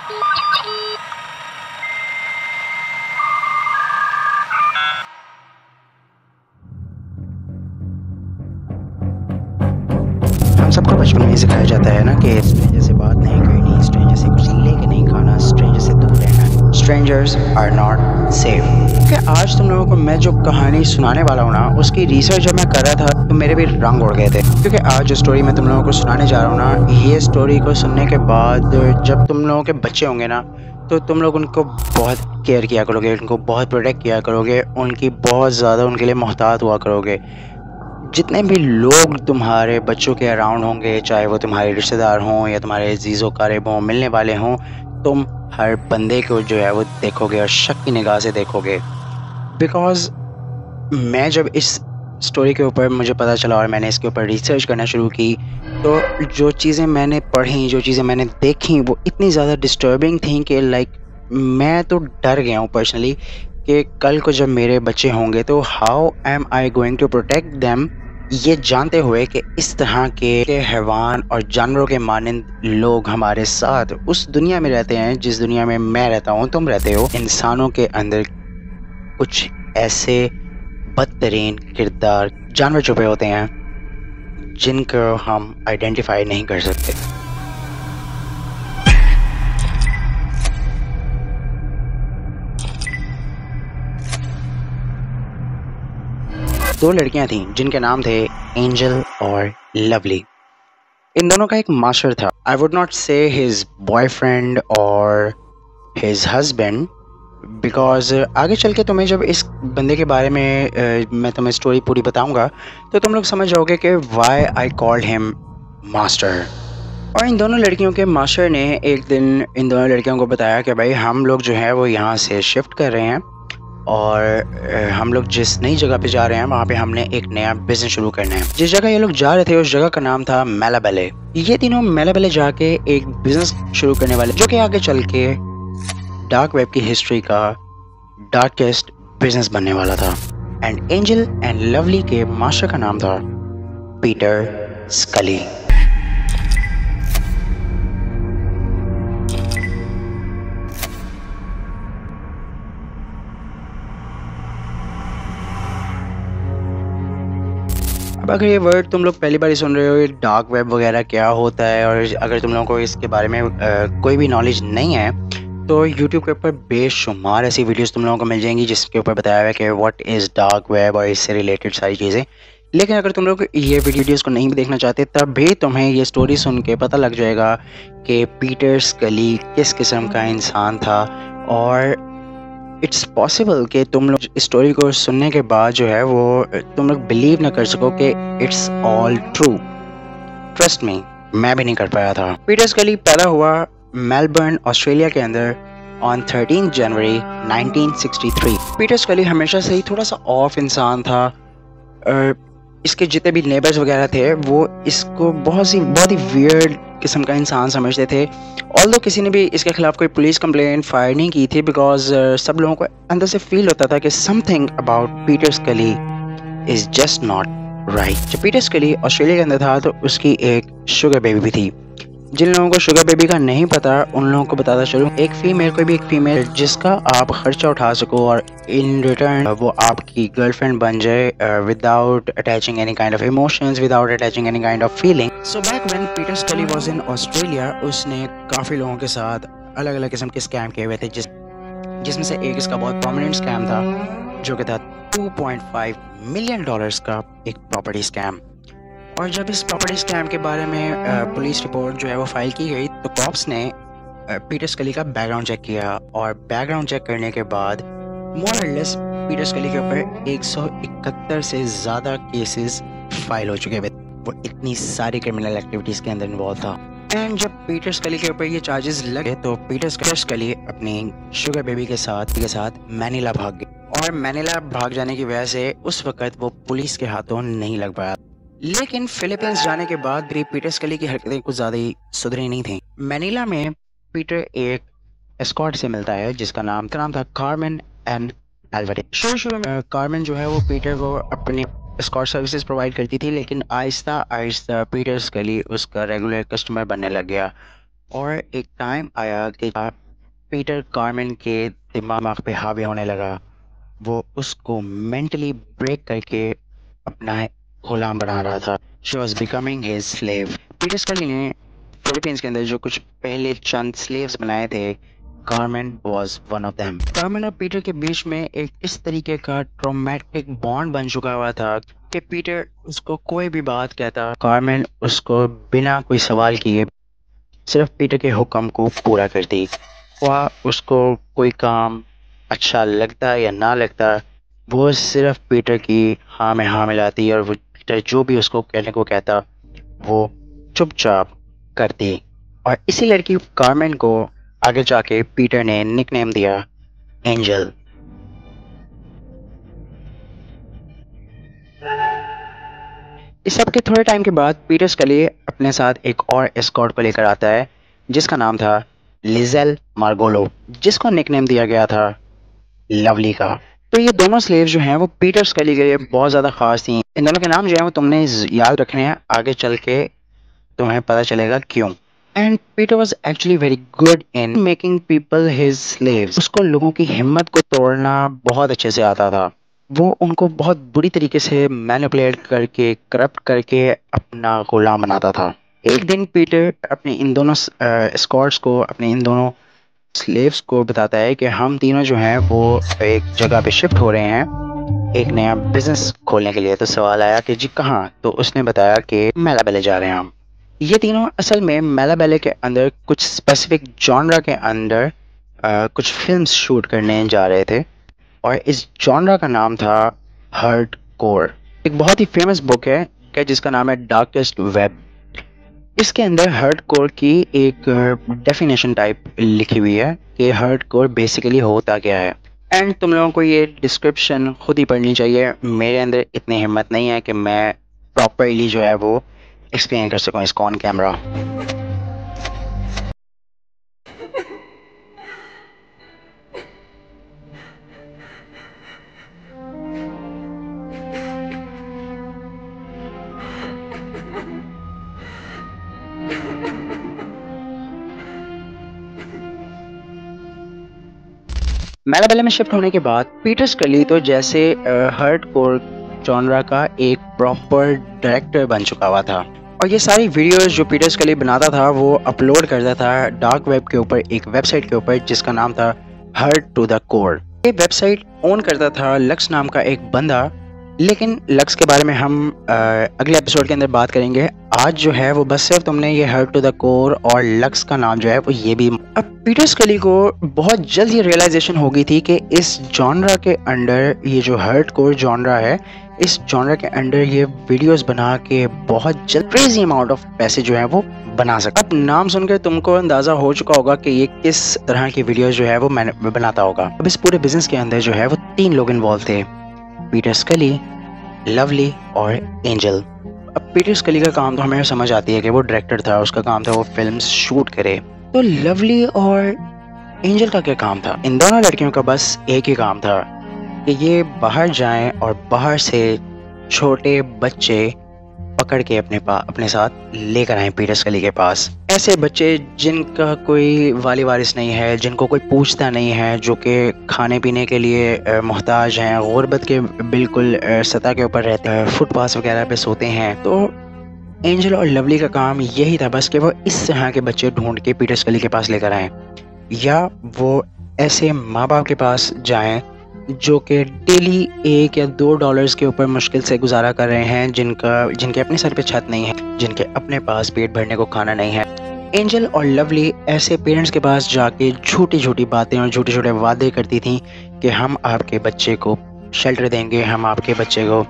हम सबको बचपन में सिखाया जाता है ना कि स्ट्रेंजर से बात नहीं करनी, स्ट्रेंजर से कुछ लेके नहीं खाना, स्ट्रेंजर से दूर रहना। Strangers are not safe. क्योंकि आज तुम लोगों को मैं जो कहानी सुनाने वाला हूँ ना, उसकी रिसर्च जब मैं कर रहा था तो मेरे भी रंग उड़ गए थे। क्योंकि आज जो स्टोरी मैं तुम लोगों को सुनाने जा रहा हूँ ना, ये स्टोरी को सुनने के बाद जब तुम लोगों के बच्चे होंगे ना, तो तुम लोग उनको बहुत केयर किया करोगे, उनको बहुत प्रोटेक्ट किया करोगे, उनकी बहुत ज़्यादा उनके लिए मोहतात हुआ करोगे। जितने भी लोग तुम्हारे बच्चों के अराउंड होंगे, चाहे वो तुम्हारे रिश्तेदार हों या तुम्हारे अजीज़ो क़रीब हों, मिलने वाले हों, तुम हर बंदे को जो है वो देखोगे और शक की निगाह से देखोगे। बिकॉज़ मैं जब इस स्टोरी के ऊपर मुझे पता चला और मैंने इसके ऊपर रिसर्च करना शुरू की, तो जो चीज़ें मैंने पढ़ी, जो चीज़ें मैंने देखी, वो इतनी ज़्यादा डिस्टर्बिंग थी कि मैं तो डर गया हूँ पर्सनली कि कल को जब मेरे बच्चे होंगे तो how am I going to protect them, ये जानते हुए कि इस तरह के हैवान और जानवरों के मानंद लोग हमारे साथ उस दुनिया में रहते हैं जिस दुनिया में मैं रहता हूँ, तुम रहते हो। इंसानों के अंदर कुछ ऐसे बदतरीन किरदार जानवर छुपे होते हैं जिनको हम आइडेंटिफाई नहीं कर सकते। दो लड़कियां थीं जिनके नाम थे एंजल और लवली। इन दोनों का एक मास्टर था। आई वुड नॉट से हिज बॉयफ्रेंड और हिज हस्बैंड, बिकॉज आगे चल के तुम्हें जब इस बंदे के बारे में मैं तुम्हें स्टोरी पूरी बताऊंगा तो तुम लोग समझ जाओगे कि why I called him master. और इन दोनों लड़कियों के मास्टर ने एक दिन इन दोनों लड़कियों को बताया कि भाई हम लोग जो है वो यहाँ से शिफ्ट कर रहे हैं और हम लोग जिस नई जगह पे जा रहे हैं वहाँ पे हमने एक नया बिजनेस शुरू करना है। जिस जगह ये लोग जा रहे थे उस जगह का नाम था मेलाबेले। ये तीनों मेलाबेले जाके एक बिजनेस शुरू करने वाले जो कि आगे चल के डार्क वेब की हिस्ट्री का डार्केस्ट बिजनेस बनने वाला था। एंड एंजल एंड लवली के मास्टर का नाम था पीटर स्कली। अब अगर ये वर्ड तुम लोग पहली बार सुन रहे हो, ये डार्क वेब वगैरह क्या होता है, और अगर तुम लोगों को इसके बारे में कोई भी नॉलेज नहीं है तो YouTube के ऊपर बेशुमार ऐसी वीडियोस तुम लोगों को मिल जाएंगी जिसके ऊपर बताया हुआ है कि व्हाट इज़ डार्क वेब और इससे रिलेटेड सारी चीज़ें। लेकिन अगर तुम लोग ये वीडियोस को नहीं भी देखना चाहते तब भी तुम्हें ये स्टोरी सुन के पता लग जाएगा कि पीटर स्कली किस किस्म का इंसान था। और इट्स पॉसिबल कि तुम लोग इस स्टोरी को सुनने के बाद जो है वो तुम लोग बिलीव ना कर सको कि it's all true. Trust me, मैं भी नहीं कर पाया था। पीटर स्कली पैदा हुआ मेलबर्न ऑस्ट्रेलिया के अंदर ऑन 13 जनवरी 1963। पीटर स्कली हमेशा से ही थोड़ा सा ऑफ इंसान था। इसके जितने भी नेबर्स वगैरह थे वो इसको बहुत ही वियर्ड किस्म का इंसान समझते थे। ऑल्दो किसी ने भी इसके खिलाफ कोई पुलिस कंप्लेंट फायर नहीं की थी, बिकॉज सब लोगों को अंदर से फील होता था कि समथिंग अबाउट पीटर स्कली इज जस्ट नॉट राइट। जब पीटर स्कली ऑस्ट्रेलिया के अंदर था तो उसकी एक शुगर बेबी भी थी। जिन लोगों को शुगर बेबी का नहीं पता उन लोगों को बताता चलूँ, एक फीमेल, कोई भी एक फीमेल जिसका आप खर्चा उठा सको और इन रिटर्न वो आपकी गर्लफ्रेंड बन जाए without attaching any kind of emotions, without attaching any kind of feeling. So back when Peter स्कली वाज इन ऑस्ट्रेलिया, उसने काफ़ी लोगों के साथ अलग अलग किस्म के स्कैम किए हुए थे, जिसमें से एक इसका बहुत प्रोमिनेंट स्कैम था जो कि था $2.5 मिलियन का एक प्रॉपर्टी स्कैम। और जब इस प्रॉपर्टी स्कैम के बारे में पुलिस रिपोर्ट जो है वो फाइल की गई तो कॉप्स ने पीटर स्कली का बैकग्राउंड चेक किया और बैकग्राउंड चेक करने के बाद मोर और लेस पीटर स्कली के ऊपर 171 से ज़्यादा केसेस फाइल हो चुके हैं। वो इतनी सारी क्रिमिनल एक्टिविटीज़ के अंदर इन्वॉल्व था। एंड जब पीटर स्कली के ऊपर ये चार्जेस लगे तो पीटर स्कली अपनी शुगर बेबी के साथ मैनिला भाग गए। और मैनिला भाग जाने की वजह से उस वक्त वो पुलिस के हाथों नहीं लग पाया। लेकिन फिलीपींस जाने के बाद भी पीटर स्कली की हरकतें कुछ ज़्यादा ही सुधरी नहीं थी। मैनिला में पीटर एक एस्कॉर्ट से मिलता है जिसका नाम था कार्मेन एंड एल्वारेज। शुरू में कार्मेन जो है वो पीटर को अपनी एस्कॉर्ट सर्विसेज प्रोवाइड करती थी, लेकिन आहिस्ता आहिस्ता पीटर स्कली उसका रेगुलर कस्टमर बनने लग गया। और एक टाइम आया कि पीटर कार्मेन के दिमाग पे हावी होने लगा। वो उसको मेंटली ब्रेक करके अपना गुलाम बना रहा था। She was becoming his slave. Peter स्कली ने फिलीपींस के अंदर जो कुछ पहले चंद स्लेव्स बनाए थे, Carmen was one of them. Carmen और पीटर के बीच में एक इस तरीके का ट्रोमैटिक बॉन्ड बन चुका हुआ था कि पीटर उसको कोई भी बात कहता, कार्मेन उसको बिना कोई सवाल किए सिर्फ पीटर के हुक्म को पूरा करती। वह उसको कोई काम अच्छा लगता या ना लगता, वो सिर्फ पीटर की हाँ में हाँ मिलाती और वो पीटर जो भी उसको कहने को कहता वो चुपचाप करती। और इसी लड़की कार्मेन को आगे जाके पीटर ने निकनेम दिया एंजल। इस सब के थोड़े टाइम के बाद पीटर स्कली अपने साथ एक और एस्कॉर्ट को लेकर आता है जिसका नाम था लिजेल मार्गोलो, जिसको निकनेम दिया गया था लवली का। तो ये दोनों स्लेव जो हैं वो पीटर स्कली के लिए बहुत ज़्यादा खास थी। इन दोनों के नाम जो हैं वो तुमने याद रखने हैं, आगे चल के तुम्हें पता चलेगा क्यों। And Peter was actually very good in making people his slaves. उसको लोगों की हिम्मत को तोड़ना बहुत अच्छे से आता था। वो उनको बहुत बुरी तरीके से मैनिपुलेट करके, करप्ट करके अपना गुलाम बनाता था। एक दिन पीटर अपने इन दोनों स्कॉट्स को, अपने इन दोनों स्लेव्स को बताता है कि हम तीनों जो हैं वो एक जगह पे शिफ्ट हो रहे हैं एक नया बिजनेस खोलने के लिए। तो सवाल आया कि जी कहाँ? तो उसने बताया कि मेलाबेले जा रहे हैं हम। ये तीनों असल में मेलाबेले के अंदर कुछ स्पेसिफिक जॉनरा के अंदर कुछ फिल्म्स शूट करने जा रहे थे और इस जॉनरा का नाम था हर्ट कोर। एक बहुत ही फेमस बुक है कि जिसका नाम है डार्केस्ट वेब। इसके अंदर हर्ट कोर की एक डेफिनेशन टाइप लिखी हुई है कि हर्ट कोर बेसिकली होता क्या है। एंड तुम लोगों को ये डिस्क्रिप्शन खुद ही पढ़नी चाहिए। मेरे अंदर इतनी हिम्मत नहीं है कि मैं प्रॉपरली जो है वो एक्सप्लेन कर सकूं इसको ऑन कैमरा। मेलाबेले में शिफ्ट होने के बाद पीटर स्कली तो जैसे हर्ट कोर जॉनरा का एक प्रॉपर डायरेक्टर बन चुका हुआ था और ये सारी वीडियोस जो पीटर स्कली बनाता था वो अपलोड करता था डार्क वेब के ऊपर, एक वेबसाइट के ऊपर जिसका नाम था हर्ट टू द कोर। ये वेबसाइट ओन करता था लक्स नाम का एक बंदा, लेकिन लक्स के बारे में हम अगले एपिसोड के अंदर बात करेंगे। आज जो है वो बस सिर्फ तुमने ये हर्ट टू द कोर और लक्स का नाम जो है वो ये भी। अब पीटर स्कली को बहुत जल्द ये रियलाइजेशन हो गई थी कि इस जॉनरा के अंडर, ये जो हर्ट कोर जॉनरा है, इस जॉनरा के अंडर ये वीडियोस बना के बहुत जल्द क्रेजी अमाउंट ऑफ पैसे जो है वो बना सकता। अब नाम सुनकर तुमको अंदाजा हो चुका होगा कि ये किस तरह की वीडियोस जो है वो बनाता होगा। अब इस पूरे बिजनेस के अंदर जो है वो 3 लोग इन्वॉल्व थे, पीटर स्कली, लवली और एंजल। अब पीटर स्कली का काम तो हमें समझ आती है कि वो डायरेक्टर था, उसका काम था वो फिल्म्स शूट करे। तो लवली और एंजल का क्या काम था? इन दोनों लड़कियों का बस एक ही काम था कि ये बाहर जाएं और बाहर से छोटे बच्चे पकड़ के अपने साथ लेकर आए पीटर स्कली के पास। ऐसे बच्चे जिनका कोई वाली वारिस नहीं है, जिनको कोई पूछता नहीं है, जो कि खाने पीने के लिए मोहताज हैं, गुर्बत के बिल्कुल सतह के ऊपर रहते हैं, फुटपाथ वगैरह पे सोते हैं। तो एंजल और लवली का काम यही था बस कि वो इस तरह के बच्चे ढूंढ के पीटर स्कली के पास लेकर आए, या वो ऐसे माँ बाप के पास जाएं जो कि डेली $1 या $2 के ऊपर मुश्किल से गुजारा कर रहे हैं, जिनके अपने सर पे छत नहीं है, जिनके अपने पास पेट भरने को खाना नहीं है। एंजल और लवली ऐसे पेरेंट्स के पास जाके छोटी छोटी बातें और छोटे छोटे वादे करती थी कि हम आपके बच्चे को शेल्टर देंगे, हम आपके बच्चे को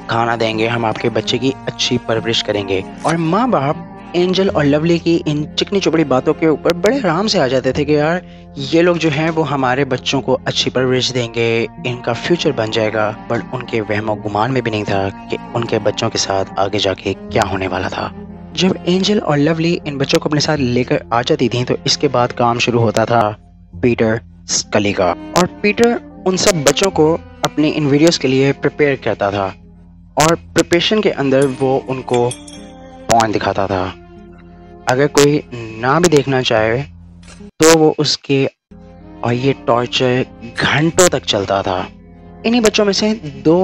खाना देंगे, हम आपके बच्चे की अच्छी परवरिश करेंगे। और माँ बाप एंजल और लवली की इन चिकनी चुपड़ी बातों के ऊपर बड़े आराम से आ जाते थे कि यार ये लोग जो हैं वो हमारे बच्चों को अच्छी परवरिश देंगे, इनका फ्यूचर बन जाएगा। बट उनके वहमो गुमान में भी नहीं था कि उनके बच्चों के साथ आगे जाके क्या होने वाला था। जब एंजल और लवली इन बच्चों को अपने साथ लेकर आ जाती थी तो इसके बाद काम शुरू होता था पीटर स्कली का। और पीटर उन सब बच्चों को अपनी इन वीडियोस के लिए प्रिपेयर करता था और प्रिपरेशन के अंदर वो उनको पॉइंट दिखाता था। अगर कोई ना भी देखना चाहे तो वो उसके और ये टॉर्चर घंटों तक चलता था। इन्हीं बच्चों में से 2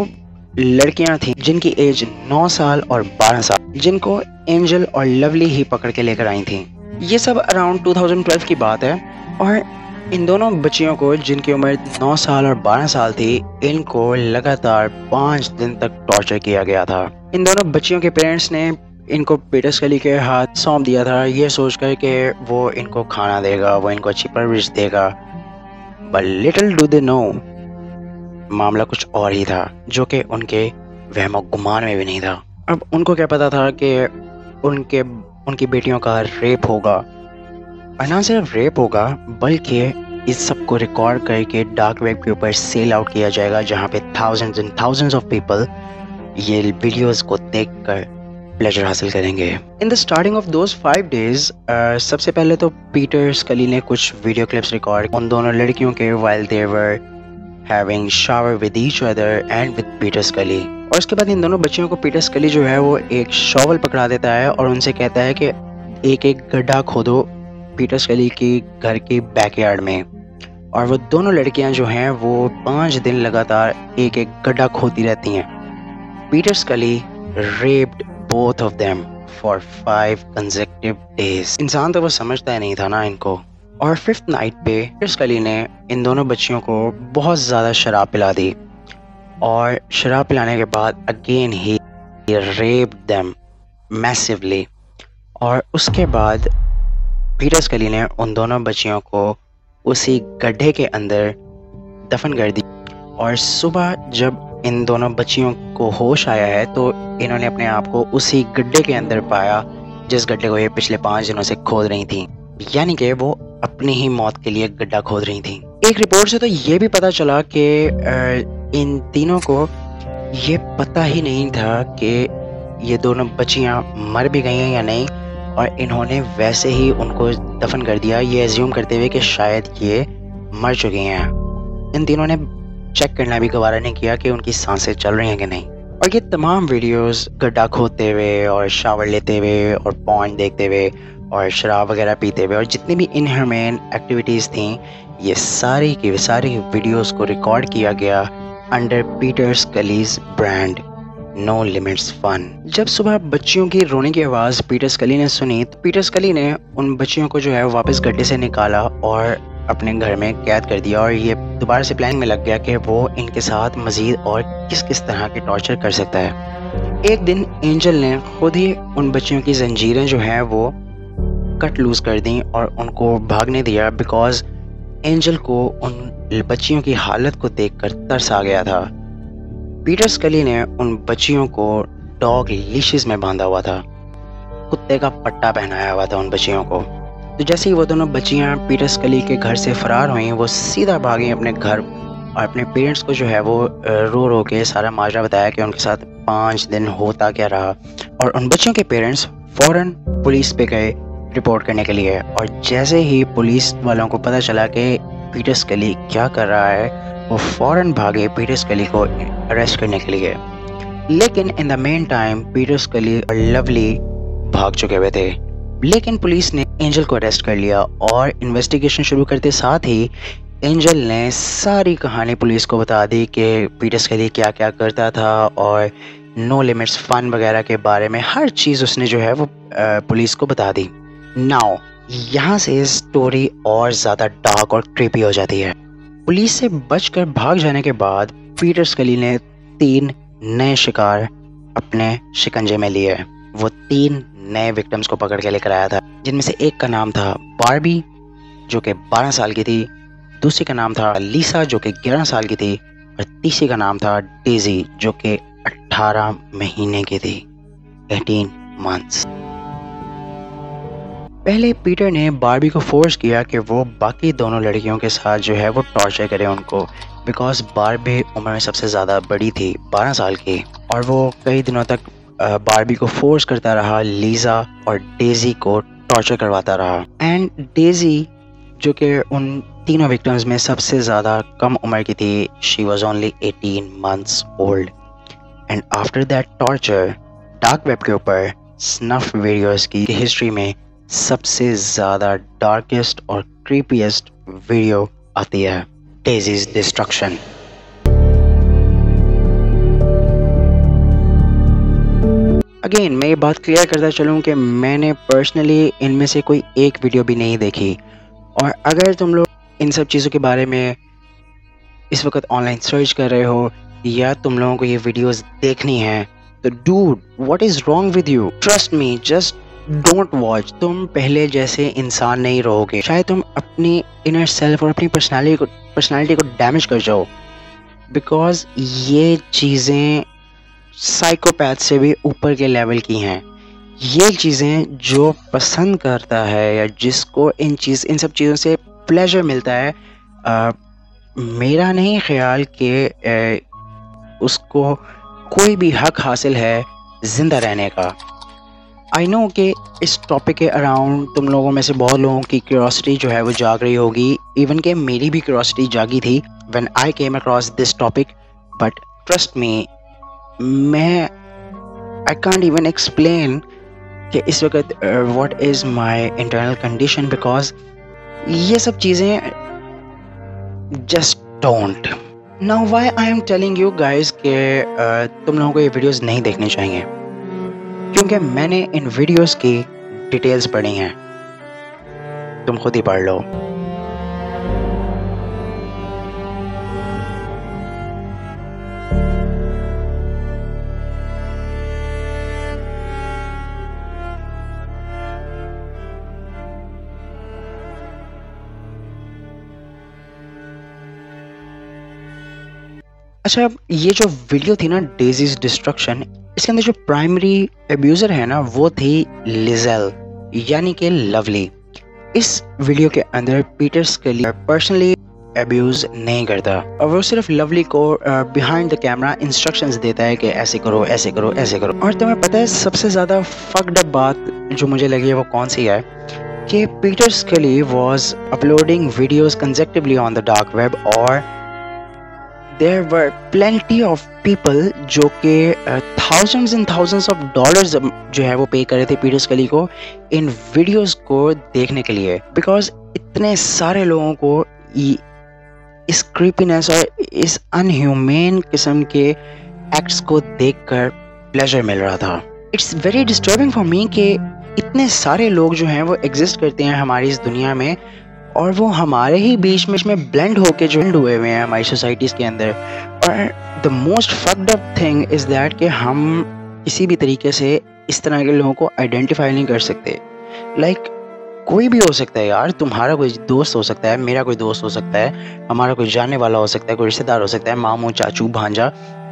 लड़कियां थीं जिनकी एज 9 साल और 12 साल, जिनको एंजल और लवली ही पकड़ के लेकर आई थीं। ये सब अराउंड 2012 की बात है और इन दोनों बच्चियों को, जिनकी उम्र 9 साल और 12 साल थी, इनको लगातार 5 दिन तक टॉर्चर किया गया था। इन दोनों बच्चियों के पेरेंट्स ने इनको पीटर स्कली के हाथ सौंप दिया था, ये सोचकर कि वो इनको खाना देगा, वो इनको अच्छी परवरिश देगा। But little do they know, मामला कुछ और ही था, जो कि उनके वहमो गुमान में भी नहीं था। अब उनको क्या पता था कि उनकी बेटियों का रेप होगा, और ना सिर्फ रेप होगा बल्कि इस सब को रिकॉर्ड करके डार्क वेब के ऊपर सेल आउट किया जाएगा, जहाँ पे thousands and thousands of people ये वीडियोस को देखकर प्लेजर हासिल करेंगे। In the starting of those 5 days सबसे पहले तो पीटर स्कली ने कुछ वीडियो क्लिप्स रिकॉर्ड उन दोनों लड़कियों के while they were having shower with each other and with Peter स्कली। और उसके बाद इन दोनों बच्चियों को पीटर स्कली जो है वो एक शॉवल पकड़ा देता है और उनसे कहता है कि एक एक गड्ढा खोदो पीटर स्कली के घर के बैकयार्ड में। और वो दोनों लड़कियां जो हैं वो 5 दिन लगातार एक एक गड्ढा खोदती रहती हैं। पीटर स्कली raped both of them for 5 consecutive days। इंसान तो वो समझता ही नहीं था ना इनको। और 5th नाइट पे पीटर स्कली ने इन दोनों बच्चियों को बहुत ज़्यादा शराब पिला दी और शराब पिलाने के बाद अगेन ही रेप्ड देम मैसिवली। और उसके बाद पीटर स्कली ने उन दोनों बच्चियों को उसी गड्ढे के अंदर दफन कर दी। और सुबह जब इन दोनों बच्चियों को होश आया है तो इन्होंने अपने आप को उसी गड्ढे के अंदर पाया जिस गड्ढे को ये पिछले 5 दिनों से खोद रही थी, यानी कि वो अपनी ही मौत के लिए गड्ढा खोद रही थी। एक रिपोर्ट से तो ये भी पता चला कि इन तीनों को ये पता ही नहीं था कि ये दोनों बच्चियां मर भी गई हैं या नहीं, और इन्होंने वैसे ही उनको दफन कर दिया, ये एज्यूम करते हुए कि शायद ये मर चुकी हैं। इन तीनों ने चेक करना भी गवारा नहीं किया कि उनकी सांसें चल रही हैं कि नहीं। और ये तमाम वीडियोस गड्ढा खोदते हुए और शावर लेते हुए और पॉइंट देखते हुए और शराब वगैरह पीते हुए और जितनी भी इनह्यूमन एक्टिविटीज़ थी, ये सारी की सारी वीडियोस को रिकॉर्ड किया गया under Peter Scully's brand no limits fun. जब सुबह बच्चियों की रोने की आवाज़ पीटर स्कली ने सुनी तो पीटर स्कली ने उन बच्चियों को जो है वापस गड्ढे से निकाला और अपने घर में कैद कर दिया। और ये दोबारा से प्लान में लग गया कि वो इनके साथ मजीद और किस किस तरह के टॉर्चर कर सकता है। एक दिन एंजल ने खुद ही उन बच्चियों की जंजीरें जो हैं वो कट लूज कर दी और उनको भागने दिया, बिकॉज एंजल को उन बच्चियों की हालत को देखकर तरस आ गया था। पीटर स्कली ने उन बच्चियों को डॉग लीशेस में बांधा हुआ था, कुत्ते का पट्टा पहनाया हुआ था उन बच्चियों को। तो जैसे ही वो दोनों बच्चियां पीटर स्कली के घर से फरार हुई, वो सीधा भागी अपने घर और अपने पेरेंट्स को जो है वो रो रो के सारा माजरा बताया कि उनके साथ 5 दिन होता क्या रहा। और उन बच्चों के पेरेंट्स फौरन पुलिस पे गए रिपोर्ट करने के लिए। और जैसे ही पुलिस वालों को पता चला कि पीटर स्कली क्या कर रहा है, वो फौरन भागे पीटर स्कली को अरेस्ट करने के लिए। लेकिन in the main time Peter स्कली और लवली भाग चुके हुए थे। लेकिन पुलिस ने एंजल को अरेस्ट कर लिया और इन्वेस्टिगेशन शुरू करते साथ ही एंजल ने सारी कहानी पुलिस को बता दी कि पीटर स्कली क्या क्या करता था और नो लिमिट्स फन वगैरह के बारे में हर चीज़ उसने जो है वो पुलिस को बता दी। नाउ यहाँ से स्टोरी और ज़्यादा डार्क और क्रीपी हो जाती है। पुलिस से बचकर भाग जाने के बाद पीटर स्कली ने 3 नए शिकार अपने शिकंजे में लिए। वो 3 नए विक्टिम्स को पकड़ के लेकर आया था, जिनमें से एक का नाम था बारबी जो कि 12 साल की थी, दूसरी का नाम था लीसा जो कि 11 साल की थी, और तीसरी का नाम था डेजी जो कि 18 महीने की थी, 18 मंथ्स। पहले पीटर ने बारबी को फोर्स किया कि वो बाकी दोनों लड़कियों के साथ जो है वो टॉर्चर करे उनको, बिकॉज बारबी उम्र में सबसे ज़्यादा बड़ी थी, 12 साल की। और वो कई दिनों तक बारबी को फोर्स करता रहा, लीजा और डेजी को टॉर्चर करवाता रहा। एंड डेजी जो कि उन तीनों विक्टिम्स में सबसे ज़्यादा कम उम्र की थी, she was only 18 months old. And after that torture dark web के ऊपर स्नफ वीडियोस की हिस्ट्री में सबसे ज़्यादा डार्केस्ट और क्रीपीएस्ट वीडियो आती है, डेज़ीज डिस्ट्रक्शन। अगेन मैं ये बात क्लियर करता चलूँ कि मैंने पर्सनली इनमें से कोई एक वीडियो भी नहीं देखी, और अगर तुम लोग इन सब चीज़ों के बारे में इस वक्त ऑनलाइन सर्च कर रहे हो या तुम लोगों को ये वीडियोस देखनी है, तो dude what is wrong with you? Trust me, just don't watch. तुम पहले जैसे इंसान नहीं रहोगे, शायद तुम अपनी इनर सेल्फ और अपनी पर्सनालिटी को डैमेज कर जाओ, बिकॉज ये चीज़ें साइकोपैथ से भी ऊपर के लेवल की हैं। ये चीज़ें जो पसंद करता है या जिसको इन सब चीज़ों से प्लेजर मिलता है, मेरा नहीं ख्याल कि उसको कोई भी हक हासिल है ज़िंदा रहने का। आई नो कि इस टॉपिक के अराउंड तुम लोगों में से बहुत लोगों की क्यूरियोसिटी जो है वो जाग रही होगी, इवन कि मेरी भी क्यूरियोसिटी जागी थी when I came across this topic. But trust me, मैं आई कांट इवन एक्सप्लेन कि इस वक्त what is my internal condition, because ये सब चीज़ें just don't. Now why I am telling you guys कि तुम लोगों को ये वीडियोस नहीं देखने चाहिए, क्योंकि मैंने इन वीडियोस की डिटेल्स पढ़ी हैं। तुम खुद ही पढ़ लो। अच्छा, ये जो वीडियो थी ना, डेज़ीज डिस्ट्रक्शन, इसके अंदर जो प्राइमरी अब्यूज़र है ना, वो थी लिजेल, यानी कि लवली। इस वीडियो के अंदर पीटर स्कली पर्सनली अब्यूज़ नहीं करता, और वो सिर्फ लवली को बिहाइंड द कैमरा इंस्ट्रक्शंस देता है कि ऐसे करो, ऐसे करो, ऐसे करो। और तुम्हें पता है सबसे ज़्यादा फक्ड अप बात जो मुझे लगी है वो कौन सी है? कि पीटर स्कली was uploading videos consecutively on the dark web, और there were plenty of people जो कि thousands and thousands of dollars जो है वो पे कर रहे थे पीटर स्कली को इन वीडियोस को देखने के लिए, बिकॉज इतने सारे लोगों को इस क्रीपीनेस और इस अनह्यूमेन किस्म के एक्ट्स को देखकर प्लेजर मिल रहा था। It's very disturbing for me कि इतने सारे लोग जो हैं वो एग्जिस्ट करते हैं हमारी इस दुनिया में, और वो हमारे ही बीच में ब्लेंड होके जो हुए हुए हैं हमारी सोसाइटीज़ के अंदर। और the most fucked up thing is that कि हम किसी भी तरीके से इस तरह के लोगों को आइडेंटिफाई नहीं कर सकते। लाइक कोई भी हो सकता है यार, तुम्हारा कोई दोस्त हो सकता है, मेरा कोई दोस्त हो सकता है, हमारा कोई जानने वाला हो सकता है, कोई रिश्तेदार हो सकता है, मामू, चाचू, भांजा,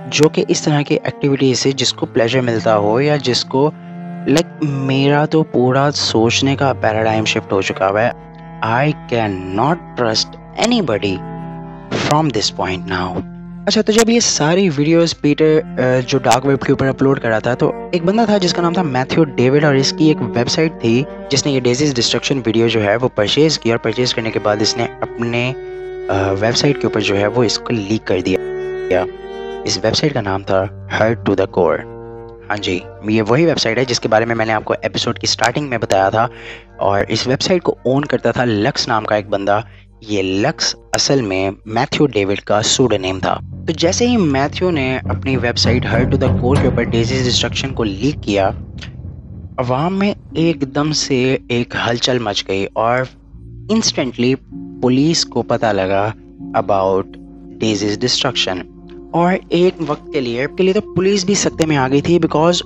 जो कि इस तरह की एक्टिविटीज से जिसको प्लेजर मिलता हो, या जिसको लाइक मेरा तो पूरा सोचने का पैराडाइम शिफ्ट हो चुका है। I cannot trust anybody from this point now. अच्छा, तो जब ये सारी वीडियोस पीटर जो डार्क वेब के ऊपर अपलोड करा था, तो एक बंदा था जिसका नाम था मैथ्यू डेविड, और इसकी एक वेबसाइट थी जिसने ये डेज़ीज डिस्ट्रक्शन वीडियो जो है वो परचेज किया, और परचेज करने के बाद इसने अपने वेबसाइट के ऊपर जो है वो इसको लीक कर दिया। इस वेबसाइट का नाम था हर्ट टू द कोर। हाँ जी, ये वही वेबसाइट है जिसके बारे में मैंने आपको एपिसोड की स्टार्टिंग में बताया था, और इस वेबसाइट को ओन करता था लक्स नाम का एक बंदा। ये लक्स असल में मैथ्यू डेविड का सूडोनेम था। तो जैसे ही मैथ्यू ने अपनी website hurt to the core के ऊपर डेज़ीज डिस्ट्रक्शन को लीक किया, अवाम में एकदम से एक हलचल मच गई, और इंस्टेंटली पुलिस को पता लगा अबाउट डेज़ीज डिस्ट्रक्शन। और एक वक्त के लिए तो पुलिस भी सकते में आ गई थी, बिकॉज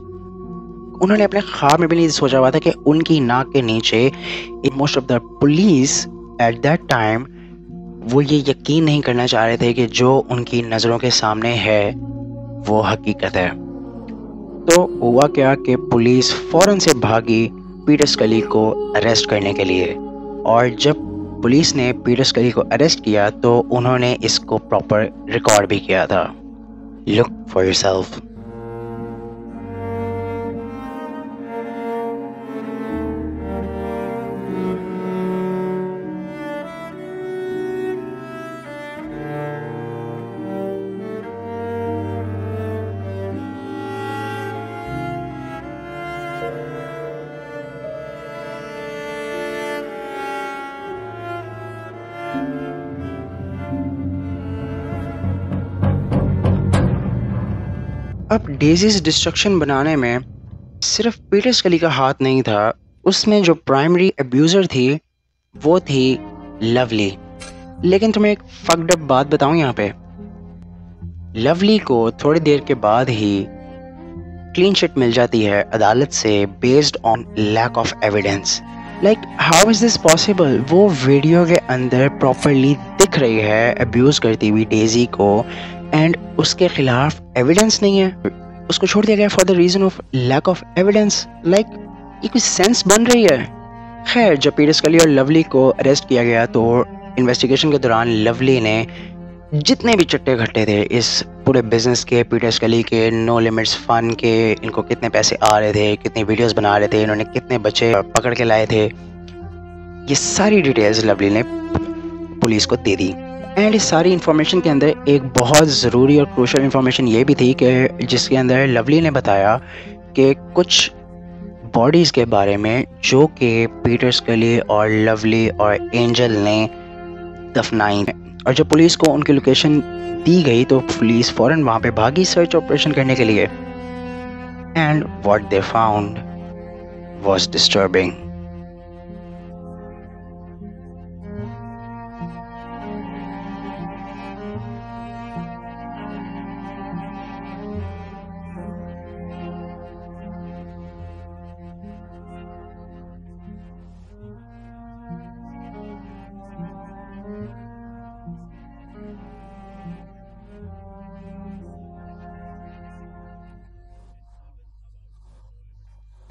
उन्होंने अपने ख्वाब में भी नहीं सोचा हुआ था कि उनकी नाक के नीचे most of the police eight that time वो ये यकीन नहीं करना चाह रहे थे कि जो उनकी नज़रों के सामने है वो हकीकत है। तो हुआ क्या कि पुलिस फ़ौरन से भागी पीटर स्कली को अरेस्ट करने के लिए, और जब पुलिस ने पीटर स्कली को अरेस्ट किया तो उन्होंने इसको प्रॉपर रिकॉर्ड भी किया था। Look for yourself. अब डेज़ीज डिस्ट्रक्शन बनाने में सिर्फ पीटर स्कली का हाथ नहीं था, उसमें जो प्राइमरी अब्यूज़र थी वो थी लवली। लेकिन तुम्हें एक फक्ड अप बात बताऊं यहाँ पे, लवली को थोड़ी देर के बाद ही क्लीन चिट मिल जाती है अदालत से based on lack of evidence. Like how is this possible? वो वीडियो के अंदर प्रॉपरली दिख रही है अब्यूज करती हुई डेजी को एंड उसके खिलाफ एविडेंस नहीं है, उसको छोड़ दिया गया for the reason of lack of evidence. Like ये कुछ सेंस बन रही है? खैर, जब पीटर स्कली और लवली को अरेस्ट किया गया तो इन्वेस्टिगेशन के दौरान लवली ने जितने भी चट्टे घट्टे थे इस पूरे बिजनेस के, पीटर स्कली के, नो लिमिट्स फन के, इनको कितने पैसे आ रहे थे, कितनी वीडियोस बना रहे थे, इन्होंने कितने बच्चे पकड़ के लाए थे, ये सारी डिटेल्स लवली ने पुलिस को दे दी। एंड इस सारी इन्फॉर्मेशन के अंदर एक बहुत ज़रूरी और क्रूशल इन्फॉर्मेशन ये भी थी कि जिसके अंदर लवली ने बताया कि कुछ बॉडीज़ के बारे में जो कि पीटर स्कली और लवली और एंजल ने दफनाई। और जब पुलिस को उनकी लोकेशन दी गई तो पुलिस फौरन वहाँ पे भागी सर्च ऑपरेशन करने के लिए। And what they found was disturbing.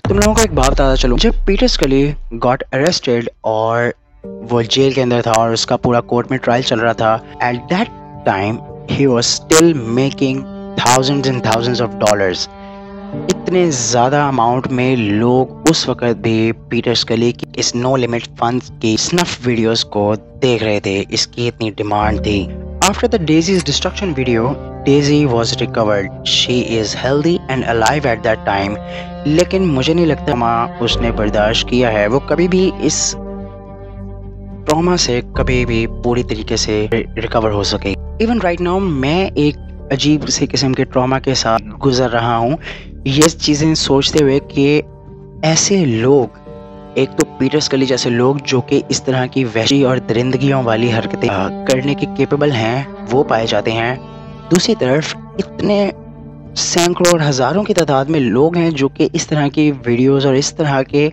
तुम लोगों को एक बात बताता चलूं, जब पीटर स्कली गॉट अरेस्टेड और वो जेल के अंदर था और उसका पूरा कोर्ट में ट्रायल चल रहा था, eight that time he was still making thousands and thousands of dollars. इतने ज़्यादा अमाउंट में लोग उस वक्त भी पीटर स्कली की इस नो लिमिट फंड्स की स्नफ वीडियोस को देख रहे थे, इसकी इतनी डिमांड थी। After the Daisy's destruction video, Daisy was recovered, she is healthy and alive at that time. लेकिन मुझे नहीं लगता माँ उसने बर्दाश्त किया है, वो कभी भी इस ट्रॉमा से कभी भी पूरी तरीके से रिकवर हो सके। इवन राइट नाउ मैं एक अजीब से किस्म के ट्रॉमा के साथ गुजर रहा हूँ, ये चीज़ें सोचते हुए कि ऐसे लोग, एक तो पीटर स्कली जैसे लोग जो कि इस तरह की वहशी और दरिंदगियों वाली हरकतें करने के केपेबल हैं, वो पाए जाते हैं। दूसरी तरफ इतने सैकड़ों और हज़ारों की तादाद में लोग हैं जो कि इस तरह की वीडियोस और इस तरह के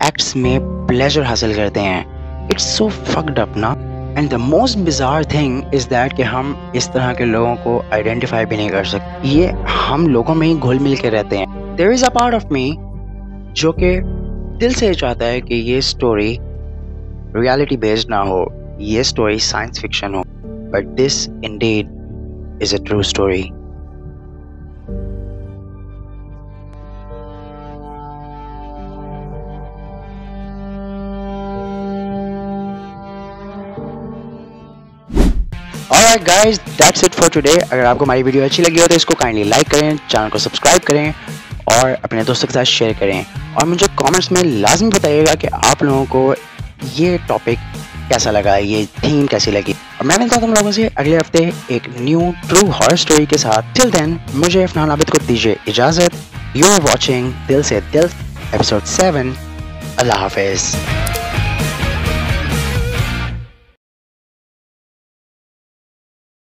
एक्ट्स में प्लेजर हासिल करते हैं। इट्स सो फक्ड अप ना। And the most bizarre thing is that कि हम इस तरह के लोगों को आइडेंटिफाई भी नहीं कर सकते, ये हम लोगों में ही घुल मिल के रहते हैं। There is a part of me जो कि दिल से चाहता है कि ये स्टोरी रियलिटी बेस्ड ना हो, ये स्टोरी साइंस फिक्शन हो, but this Indeed is a true story. Alright guys, that's it for today। अगर आपको हमारी वीडियो अच्छी लगी हो तो इसको काइंडली लाइक करें, चैनल को सब्सक्राइब करें और अपने दोस्तों के साथ शेयर करें। और मुझे कमेंट्स में लाजमी बताइएगा कि आप लोगों को ये टॉपिक कैसा लगा, ये थीम कैसी लगी। और मैं मिलता हूँ तुम लोगों से अगले हफ्ते एक न्यू ट्रू हॉरर स्टोरी के साथ। टिल देन मुझे अफनान आबिद को दीजिए इजाज़त। यू आर वॉचिंग दिल से दिल एपिसोड 7। अल्लाह हाफिज़।